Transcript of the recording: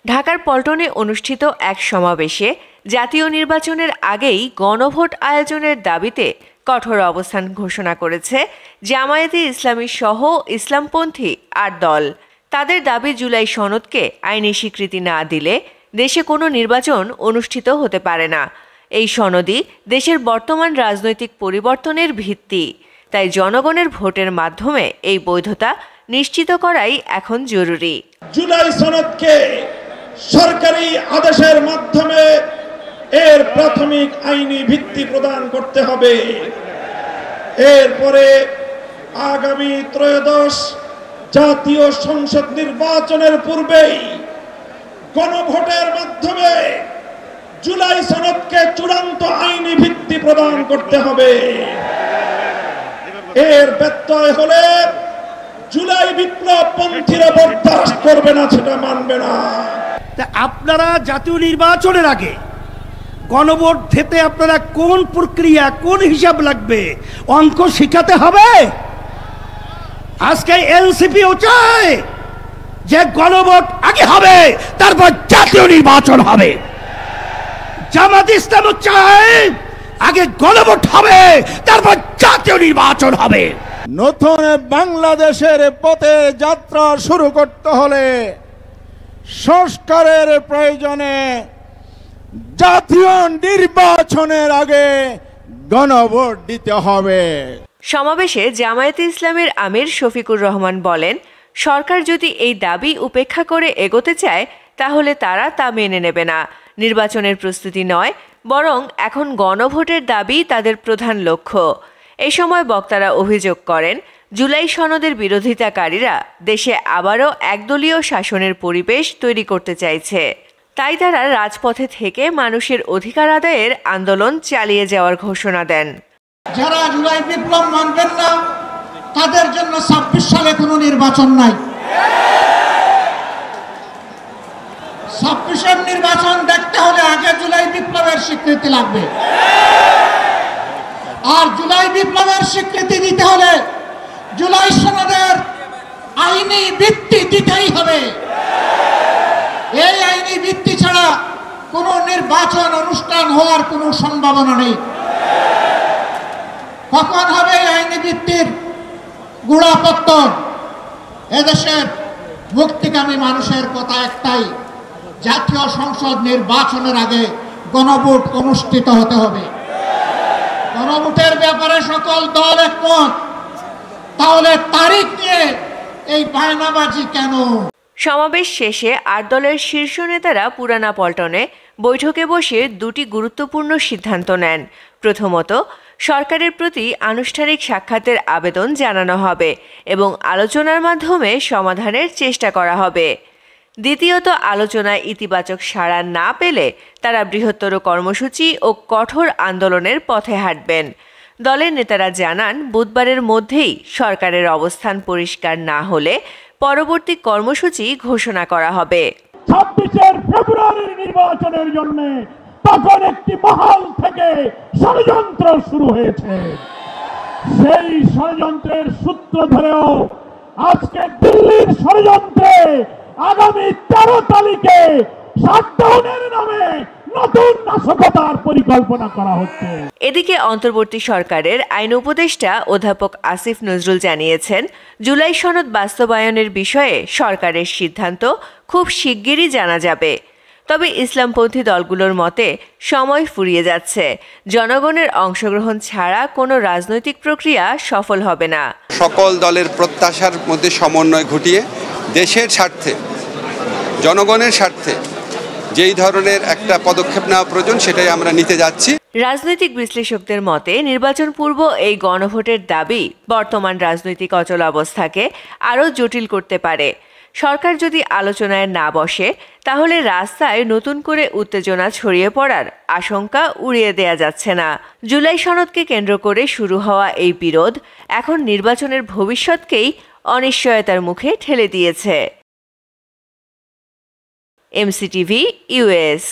ঢাকার পল্টনে অনুষ্ঠিত এক সমাবেশে জাতীয় নির্বাচনের আগেই গণভোট আয়োজনের দাবিতে কঠোর অবস্থান ঘোষণা করেছে জামায়াতে ইসলামী সহ ইসলামপন্থী ৮ দল। তাদের দাবি, জুলাই সনদকে আইনি স্বীকৃতি না দিলে দেশে কোনো নির্বাচন অনুষ্ঠিত হতে পারে না। এই সনদই দেশের বর্তমান রাজনৈতিক পরিবর্তনের ভিত্তি। তাই জনগণের ভোটের মাধ্যমে এই বৈধতা নিশ্চিত করাই এখন জরুরি। জুলাই সনদকে সরকারি আদেশের মাধ্যমে এর প্রাথমিক আইনি ভিত্তি প্রদান করতে হবে। এরপরে আগামী ত্রয়োদশ জাতীয় সংসদ নির্বাচনের পূর্বেই গণভোটের মাধ্যমে জুলাই সনদকে চূড়ান্ত আইনি ভিত্তি প্রদান করতে হবে। এর ব্যত্যয় হলে জুলাই বিপ্লব পন্থীরা বরদাস্ত করবে না, সেটা মানবে না। আপনারা জাতীয় নির্বাচনের আগে গণভোট দিতে আপনারা কোন প্রক্রিয়া, কোন হিসাব লাগবে, অঙ্ক শিখাতে হবে। আজকে এনসিপিও চায় যে গণভোট আগে হবে, তারপর জাতীয় নির্বাচন হবে। জামাত ইসলামও চায় আগে গণভোট হবে, তারপর জাতীয় নির্বাচন হবে। নতুন বাংলাদেশের পথে যাত্রা শুরু করতে হলে সংস্কারের প্রয়োজনে জাতীয় নির্বাচনের আগে গণভোট দিতে হবে। সমাবেশে জামায়াতে ইসলামের আমির শফিকুর রহমান বলেন, সরকার যদি এই দাবি উপেক্ষা করে এগোতে চায় তাহলে তারা তা মেনে নেবে না। নির্বাচনের প্রস্তুতি নয়, বরং এখন গণভোটের দাবি তাদের প্রধান লক্ষ্য। এই সময় বক্তারা অভিযোগ করেন, জুলাই সনদের বিরোধিতাকারীরা দেশে আবারও একদলীয় শাসনের পরিবেশ তৈরি করতে চাইছে। তাই তারা রাজপথে থেকে মানুষের অধিকার আদায়ের আন্দোলন চালিয়ে যাওয়ার ঘোষণা দেন। যারা জুলাই বিপ্লব মানবেন না, তাদের জন্য ২৬ সালে কোনো নির্বাচন নাই। ২৬-এর নির্বাচন দেখতে হলে আগে জুলাই বিপ্লবের স্বীকৃতি লাগবে। আর জুলাই বিপ্লবের স্বীকৃতি দিতে হলে জুলাই সনদের আইনি ভিত্তি দিতেই হবে। এই আইনি ভিত্তি ছাড়া কোনো নির্বাচন অনুষ্ঠান হওয়ার কোনো সম্ভাবনা নেই। কখন হবে এই আইনি ভিত্তির গোড়াপত্তন? এদেশের মুক্তিকামী মানুষের কথা একটাই, জাতীয় সংসদ নির্বাচনের আগে গণভোট অনুষ্ঠিত হতে হবে। গণভোটের ব্যাপারে সকল দল একমত, তাহলে তারিখ নিয়ে এই বায়নাবাজি কেন? সমাবেশ শেষে ৮ দলের শীর্ষ নেতারা পুরানা পল্টনে বৈঠকে বসে দুটি গুরুত্বপূর্ণ সিদ্ধান্ত নেন। প্রথমত, সরকারের প্রতি আনুষ্ঠানিক সাক্ষাতের আবেদন জানানো হবে এবং আলোচনার মাধ্যমে সমাধানের চেষ্টা করা হবে। দ্বিতীয়ত, আলোচনায় ইতিবাচক সাড়া না পেলে তারা বৃহত্তর কর্মসূচি ও কঠোর আন্দোলনের পথে হাঁটবেন। দলের নেতারা জানান, বুধবারের মধ্যেই সরকারের অবস্থান পরিষ্কার না হলে পরবর্তী কর্মসূচি ঘোষণা করা হবে। ২৬ ফেব্রুয়ারির নির্বাচনের জন্য তখন একটি মহল থেকে ষড়যন্ত্র শুরু হয়েছে। সেই ষড়যন্ত্রের সূত্র ধরেও আজকে দিল্লির ষড়যন্ত্রে আগামী ১৩ তারিখে শাটডাউনের নামে নতুন নাশকতার পরিকল্পনা করা হচ্ছে। এদিকে অন্তর্বর্তী সরকারের আইন উপদেষ্টা অধ্যাপক আসিফ নজরুল জানিয়েছেন, জুলাই সনদ বাস্তবায়নের বিষয়ে সরকারের সিদ্ধান্ত খুব শিগগিরই জানা যাবে। তবে ইসলামপন্থী দলগুলোর মতে সময় ফুরিয়ে যাচ্ছে। জনগণের অংশগ্রহণ ছাড়া কোনো রাজনৈতিক প্রক্রিয়া সফল হবে না। সকল দলের প্রত্যাশার মধ্যে সমন্বয় ঘটিয়ে দেশের স্বার্থে, জনগণের স্বার্থে যেই ধরনের একটা পদক্ষেপ নেওয়া প্রয়োজন সেটাই আমরা নিতে যাচ্ছি। রাজনৈতিক বিশ্লেষকদের মতে নির্বাচন পূর্ব এই গণভোটের দাবি বর্তমান রাজনৈতিক অচলাবস্থাকে আরও জটিল করতে পারে। সরকার যদি আলোচনায় না বসে তাহলে রাস্তায় নতুন করে উত্তেজনা ছড়িয়ে পড়ার আশঙ্কা উড়িয়ে দেয়া যাচ্ছে না। জুলাই সনদকে কেন্দ্র করে শুরু হওয়া এই বিরোধ এখন নির্বাচনের ভবিষ্যৎকেই অনিশ্চয়তার মুখে ঠেলে দিয়েছে। MCTV US।